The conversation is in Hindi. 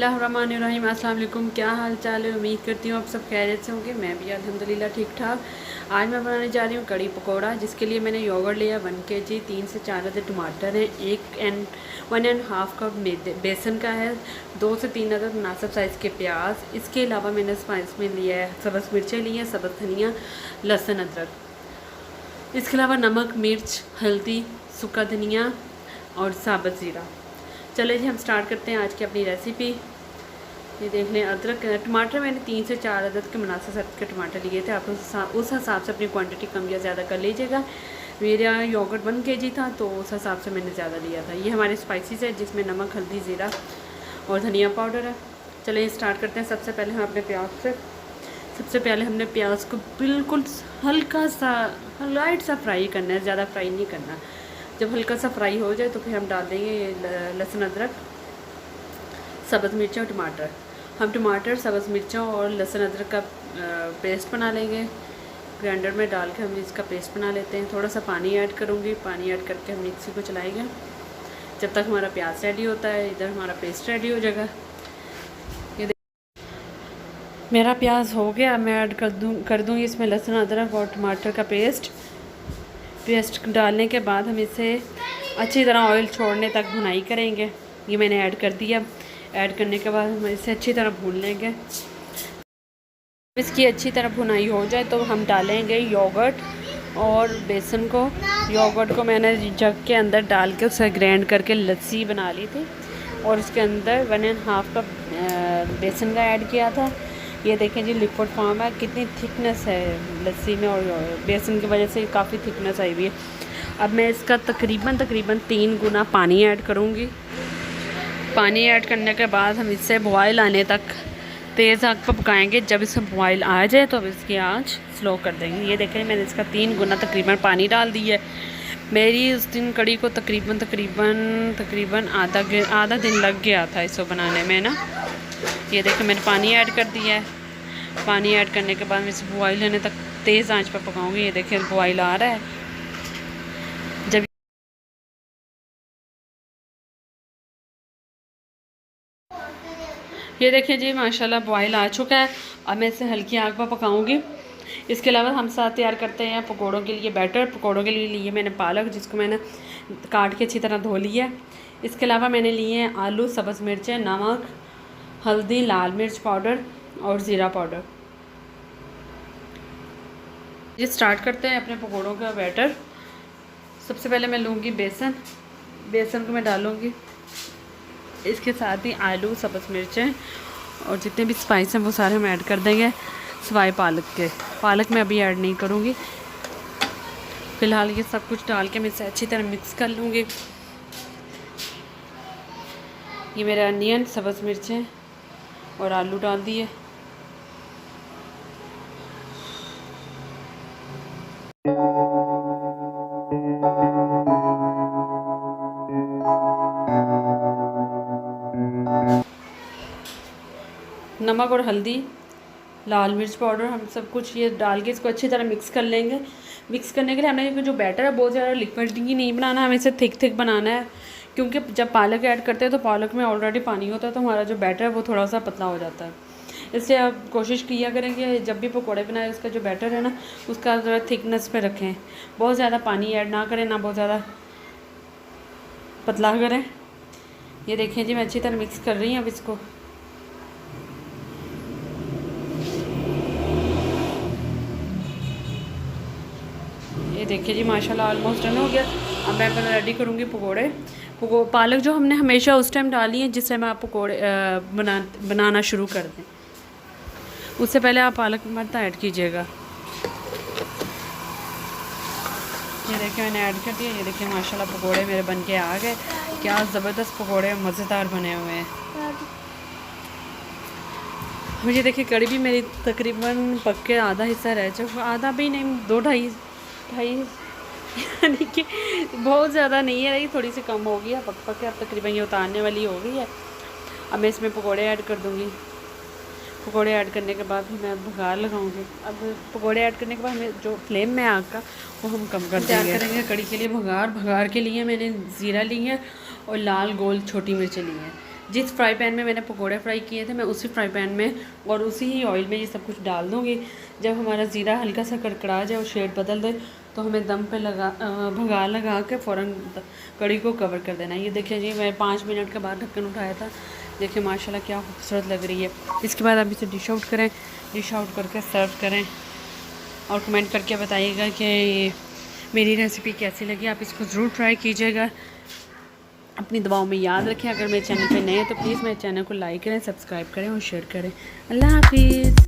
बिस्मिल्लाहिर्रहमानिर्रहीम। अस्सलाम वालेकुम। क्या हाल चाल है? उम्मीद करती हूँ आप सब खैरियत से होंगे। मैं भी अल्हम्दुलिल्लाह ठीक ठाक। आज मैं बनाने जा रही हूँ कड़ी पकौड़ा, जिसके लिए मैंने योगर्ट लिया 1 kg, 3 से 4 अदद टमाटर हैं, 1.5 कप बेसन का है, 2 से 3 अदद मुनासिब साइज़ के प्याज। इसके अलावा मैंने स्पाइस में लिया है सब्ज़ मिर्चें ली हैं, सब्ज़ धनिया, लहसुन, अदरक। इसके अलावा नमक, मिर्च, हल्दी, सूखा धनिया और साबुत ज़ीरा। चले जी हम स्टार्ट करते हैं आज की अपनी रेसिपी। ये देख लें, अदरक टमाटर मैंने 3 से 4 अदद के मुनासिब साइज़ के टमाटर लिए थे। आप उस हिसाब से अपनी क्वांटिटी कम या ज़्यादा कर लीजिएगा। मेरा योगर्ट 1 kg था तो उस हिसाब से मैंने ज़्यादा लिया था। ये हमारे स्पाइसेस है जिसमें नमक, हल्दी, ज़ीरा और धनिया पाउडर है। चलिए स्टार्ट करते हैं। सबसे पहले हमने प्याज को बिल्कुल हल्का सा लाइट सा फ्राई करना है, ज़्यादा फ्राई नहीं करना। जब हल्का सा फ्राई हो जाए तो फिर हम डाल देंगे लहसुन, अदरक, सब्ज़ मिर्चें और टमाटर। हम टमाटर, सब्ज़ मिर्चों और लहसुन अदरक का पेस्ट बना लेंगे। ग्राइंडर में डाल के हम इसका पेस्ट बना लेते हैं। थोड़ा सा पानी ऐड करूँगी। पानी ऐड करके हम मिक्सी को चलाएंगे जब तक हमारा प्याज रेडी होता है। इधर हमारा पेस्ट रेडी हो जाएगा। ये मेरा प्याज हो गया। मैं ऐड कर दूँगी इसमें लहसुन, अदरक और टमाटर का पेस्ट डालने के बाद हम इसे अच्छी तरह ऑयल छोड़ने तक भुनाई करेंगे। ये मैंने ऐड कर दिया। ऐड करने के बाद हम इसे अच्छी तरह भून लेंगे। इसकी अच्छी तरह भुनाई हो जाए तो हम डालेंगे योगर्ट और बेसन को। योगर्ट को मैंने जग के अंदर डाल के उसे ग्राइंड करके लस्सी बना ली थी और उसके अंदर 1.5 कप बेसन का ऐड किया था। ये देखें जी, लिक्विड फॉर्म है। कितनी थिकनेस है लस्सी में और बेसन की वजह से काफ़ी थिकनेस आई हुई है। अब मैं इसका तकरीबन 3 गुना पानी ऐड करूँगी। पानी ऐड करने के बाद हम इससे बॉयल आने तक तेज़ आग पर पकाएंगे। जब इसमें बॉयल आ जाए तो अब इसकी आंच स्लो कर देंगे। ये देखें, मैंने इसका 3 गुना तकरीबन पानी डाल दिया है। मेरी उस दिन कड़ी को तकरीबन आधा दिन लग गया था इसको बनाने में ना। ये देखें, मैंने पानी ऐड कर दिया है। पानी ऐड करने के बाद मैं इसे बॉयल होने तक तेज़ आंच पर पकाऊंगी। ये देखें, बॉयल आ रहा है। जब ये देखें जी, माशाल्लाह बॉयल आ चुका है। अब मैं इसे हल्की आग पर पकाऊंगी। इसके अलावा हम साथ तैयार करते हैं पकौड़ों के लिए बैटर। पकौड़ों के लिए लिए मैंने पालक, जिसको मैंने काट के अच्छी तरह धो लिया है। इसके अलावा मैंने लिए हैं आलू, सब्ज़ मिर्चें, नमक, हल्दी, लाल मिर्च पाउडर और ज़ीरा पाउडर। ये स्टार्ट करते हैं अपने पकौड़ों का बैटर। सबसे पहले मैं लूँगी बेसन को मैं डालूँगी। इसके साथ ही आलू, सब्ज़ मिर्चें और जितने भी स्पाइस हैं वो सारे हम ऐड कर देंगे, सिवाय पालक मैं अभी ऐड नहीं करूँगी। फ़िलहाल ये सब कुछ डाल के मैं इसे अच्छी तरह मिक्स कर लूँगी। ये मेरे अनियन, सब्ज़ मिर्चें और आलू डाल दिए। नमक और हल्दी, लाल मिर्च पाउडर, हम सब कुछ ये डाल के इसको अच्छी तरह मिक्स कर लेंगे। मिक्स करने के लिए हमने जो बैटर है बहुत ज़्यादा लिक्विड नहीं बनाना, हमें इसे थिक बनाना है। क्योंकि जब पालक ऐड करते हैं तो पालक में ऑलरेडी पानी होता है, तो हमारा जो बैटर है वो थोड़ा सा पतला हो जाता है। इसलिए आप कोशिश किया करें कि जब भी पकौड़े बनाए उसका जो बैटर है ना, उसका ज़रा थिकनेस पे रखें। बहुत ज़्यादा पानी ऐड ना करें, ना बहुत ज़्यादा पतला करें। ये देखें जी, मैं अच्छी तरह मिक्स कर रही हूँ अब इसको। ये देखिए जी, माशाल्लाह ऑलमोस्ट डन हो गया। अब मैं रेडी करूँगी पकौड़े। पालक जो हमने हमेशा उस टाइम डाली है जिस टाइम आप पकौड़े बनाना शुरू कर दें, उससे पहले आप पालक मत ऐड कीजिएगा। ये देखिए, मैंने ऐड कर दिया। ये देखिए माशाल्लाह पकौड़े मेरे बन के आ गए। क्या ज़बरदस्त पकौड़े, मज़ेदार बने हुए हैं। मुझे देखिए, कड़ी भी मेरी तकरीबन पक के आधा हिस्सा रह चुका, आधा भी नहीं, 2-2.5 यानी कि बहुत ज़्यादा नहीं है रही, थोड़ी सी कम हो गई है। पक के अब तकरीबन ये उतारने वाली हो गई है। अब मैं इसमें पकौड़े ऐड कर दूँगी। पकौड़े ऐड करने के बाद भी मैं भगार लगाऊंगी। अब पकौड़े ऐड करने के बाद हमें जो फ्लेम में आग का वो हम कम कर तैयार करेंगे। कड़ी के लिए भगार के लिए मैंने ज़ीरा ली है और लाल गोल छोटी मिर्चें ली हैं। जिस फ्राई पैन में मैंने पकोड़े फ्राई किए थे मैं उसी फ्राई पैन में और उसी ही ऑयल में ये सब कुछ डाल दूँगी। जब हमारा ज़ीरा हल्का सा कड़कड़ा जाए और शेड बदल दे तो हमें दम पे भगा लगा के फ़ौरन कड़ी को कवर कर देना है। ये देखिए जी, मैं 5 मिनट के बाद ढक्कन उठाया था। देखिए माशाल्लाह क्या खूबसूरत लग रही है। इसके बाद आप इसे डिश आउट करें, डिश आउट करके सर्व करें और कमेंट करके बताइएगा कि मेरी रेसिपी कैसी लगी। आप इसको ज़रूर ट्राई कीजिएगा। अपनी दुआओं में याद रखें। अगर मेरे चैनल पे नए हैं तो प्लीज़ मेरे चैनल को लाइक करें, सब्सक्राइब करें और शेयर करें। अल्लाह हाफिज़।